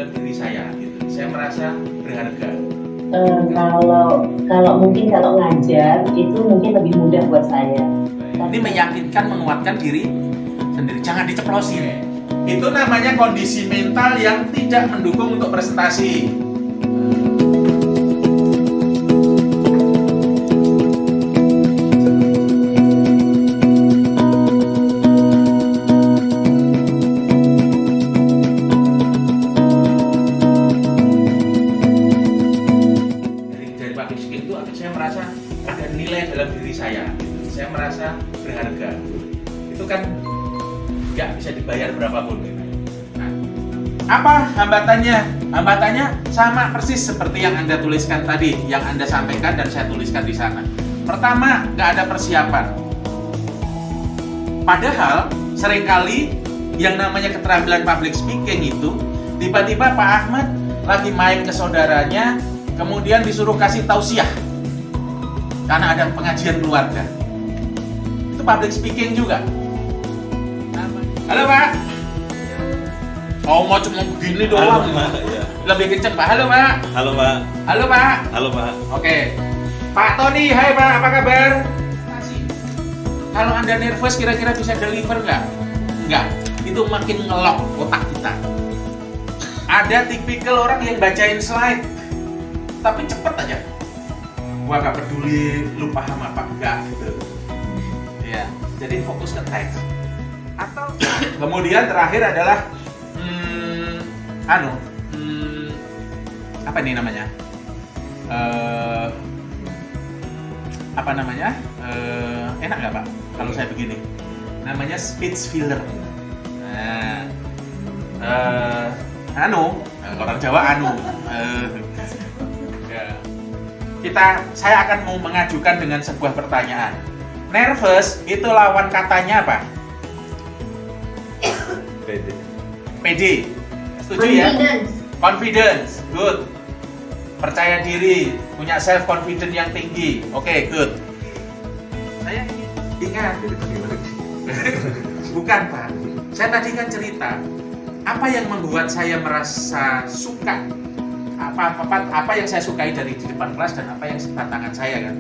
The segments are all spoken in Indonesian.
dalam diri saya gitu. Saya merasa berharga. Kalau mungkin kalau ngajar itu mungkin lebih mudah buat saya. Ini meyakinkan, menguatkan diri sendiri. Jangan diceplosin. Itu namanya kondisi mental yang tidak mendukung untuk presentasi. Dari public speaking itu saya merasa ada nilai dalam diri saya. Saya merasa berharga. Itu kan nggak bisa dibayar berapapun. Nah, apa hambatannya? Hambatannya sama persis seperti yang Anda tuliskan tadi, yang Anda sampaikan dan saya tuliskan di sana. Pertama, nggak ada persiapan. Padahal seringkali yang namanya keterampilan public speaking itu tiba-tiba Pak Ahmad lagi main ke saudaranya, kemudian disuruh kasih tausiah karena ada pengajian keluarga. Itu public speaking juga. Halo Pak. Oh mau cuma begini doang. Ya. Lebih kenceng Pak. Halo Pak. Halo Pak. Halo Pak. Halo Pak. Oke. Pak Tony, hai Pak, apa kabar? Masih. Kalau Anda nervous kira-kira bisa deliver nggak? Nggak. Itu makin ngelok otak kita. Ada tipikal orang yang bacain slide, tapi cepet aja. Gua nggak peduli lu paham apa enggak gitu. Ya. Jadi fokus ke teks. Atau kemudian terakhir adalah apa ini namanya? Apa namanya? Enak nggak Pak? Kalau saya begini, namanya speech filler. Nah, orang Jawa ya. Saya akan mau mengajukan dengan sebuah pertanyaan. Nervous itu lawan katanya apa? PD. Setuju ya? Confidence. Good. Percaya diri, punya self confidence yang tinggi. Oke, good. Saya ingat bukan Pak. Saya tadi kan cerita apa yang membuat saya merasa suka, apa yang saya sukai dari di depan kelas dan apa yang tantangan saya kan.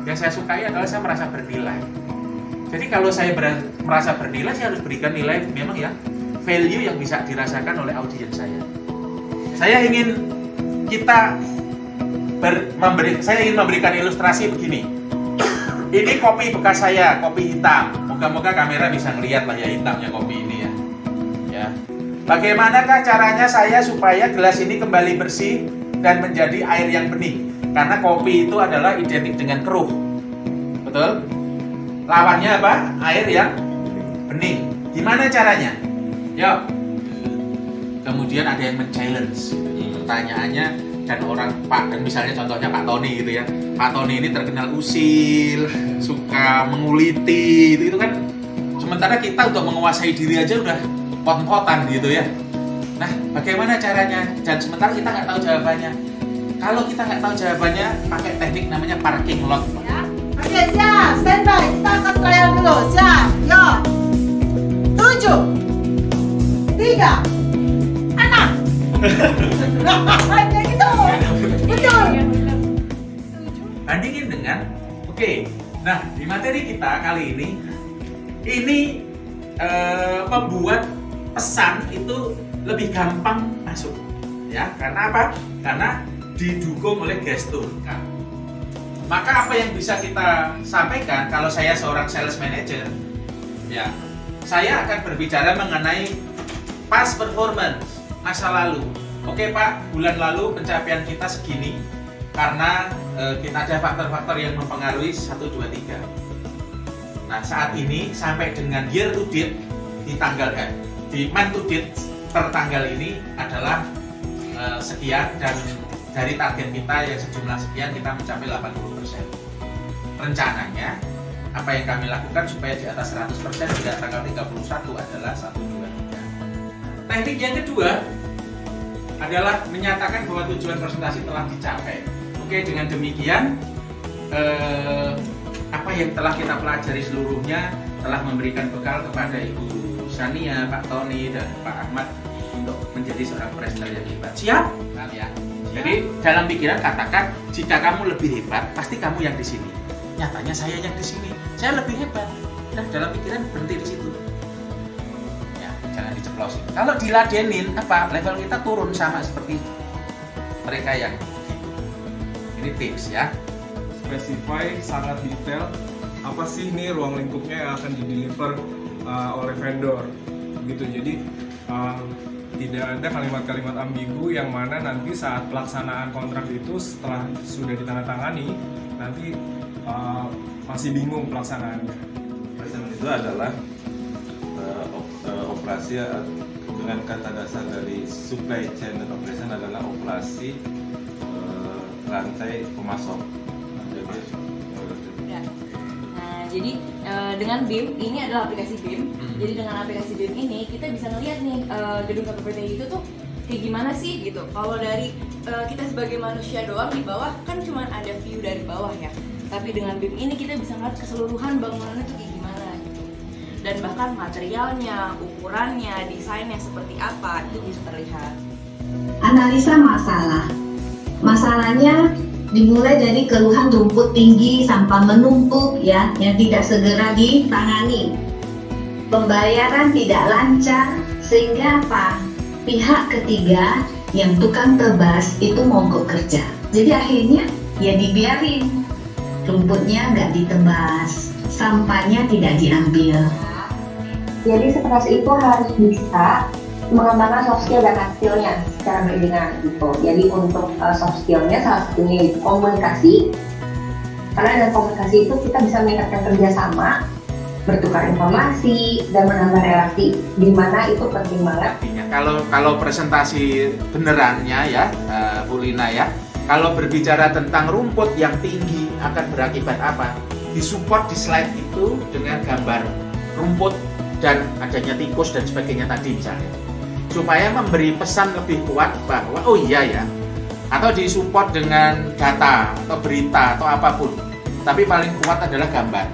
Yang saya sukai adalah saya merasa bernilai. Jadi kalau saya merasa bernilai, saya harus berikan nilai memang ya value yang bisa dirasakan oleh audiens saya. Saya ingin memberikan ilustrasi begini. Ini kopi bekas saya, kopi hitam. Moga-moga kamera bisa ngelihat lah ya hitamnya kopi ini ya. Ya. Bagaimanakah caranya saya supaya gelas ini kembali bersih dan menjadi air yang bening? Karena kopi itu adalah identik dengan keruh. Betul? Lawannya apa? Air yang bening. Gimana caranya? Yuk. Kemudian ada yang men-challenge pertanyaannya dan orang Pak, dan misalnya contohnya Pak Tony gitu ya. Pak Tony ini terkenal usil, suka menguliti itu kan. Sementara kita untuk menguasai diri aja udah pot-potan gitu ya. Nah, bagaimana caranya? Dan sementara kita nggak tahu jawabannya. Kalau kita nggak tahu jawabannya, pakai teknik namanya parking lot. Ya. Oke, siap. Standby. Kita akan trial dulu. Siap. Yuk. 7 3 6 kayak gitu. Betul. Bandingin dengan nah di materi kita kali ini membuat pesan itu lebih gampang masuk ya. Karena apa? Karena didukung oleh gestur. Maka apa yang bisa kita sampaikan kalau saya seorang sales manager ya, saya akan berbicara mengenai past performance, masa lalu. Oke Pak, bulan lalu pencapaian kita segini karena kita ada faktor-faktor yang mempengaruhi 1, 2, 3. Nah saat ini sampai dengan year to date di tanggal di month to date per tanggal ini adalah sekian, dan dari target kita yang sejumlah sekian kita mencapai 80%. Rencananya apa yang kami lakukan supaya di atas 100% hingga tanggal 31 adalah 1, 2, 3. Teknik yang kedua adalah menyatakan bahwa tujuan presentasi telah dicapai. Oke, dengan demikian apa yang telah kita pelajari seluruhnya telah memberikan bekal kepada Ibu Sania, Pak Tony, dan Pak Ahmad untuk menjadi seorang presenter yang hebat. Siap? Nah, ya. Jadi dalam pikiran katakan, jika kamu lebih hebat, pasti kamu yang di sini. Nyatanya saya yang di sini, saya lebih hebat. Nah, dalam pikiran berhenti di situ. Ya, jangan diceplosin. Kalau diladenin, apa level kita turun sama seperti mereka yang gitu. Ini tips ya. Specify sangat detail apa sih nih ruang lingkupnya yang akan di-deliver oleh vendor gitu. Jadi tidak ada kalimat-kalimat ambigu yang mana nanti saat pelaksanaan kontrak itu setelah sudah ditandatangani nanti masih bingung pelaksanaannya. Operation itu adalah operasi dengan kata dasar dari supply chain dan operation adalah operasi rantai pemasok. Jadi dengan BIM, ini adalah aplikasi BIM. Jadi dengan aplikasi BIM ini kita bisa ngeliat nih gedung KPPTI itu tuh kayak gimana sih gitu. Kalau dari kita sebagai manusia doang di bawah kan cuma ada view dari bawah ya. Tapi dengan BIM ini kita bisa ngeliat keseluruhan bangunannya tuh kayak gimana gitu. Dan bahkan materialnya, ukurannya, desainnya seperti apa itu bisa terlihat. Analisa masalah. Masalahnya dimulai dari keluhan rumput tinggi, sampah menumpuk ya, yang tidak segera ditangani. Pembayaran tidak lancar, sehingga apa? Pihak ketiga yang tukang tebas itu mogok kerja. Jadi akhirnya ya dibiarin, rumputnya nggak ditebas, sampahnya tidak diambil. Jadi sekretaris itu harus bisa mengembangkan soft skill dan hard skill-nya secara beriringan gitu. Jadi untuk soft skill-nya salah satunya itu komunikasi. Karena dengan komunikasi itu kita bisa meningkatkan kerjasama, bertukar informasi, dan menambah relasi. Di mana itu penting banget. Kalau presentasi benerannya ya, Bu Lina ya, kalau berbicara tentang rumput yang tinggi akan berakibat apa? Disupport di slide itu dengan gambar rumput dan adanya tikus dan sebagainya tadi misalnya. Supaya memberi pesan lebih kuat bahwa oh iya ya, atau disupport dengan data atau berita atau apapun, tapi paling kuat adalah gambar.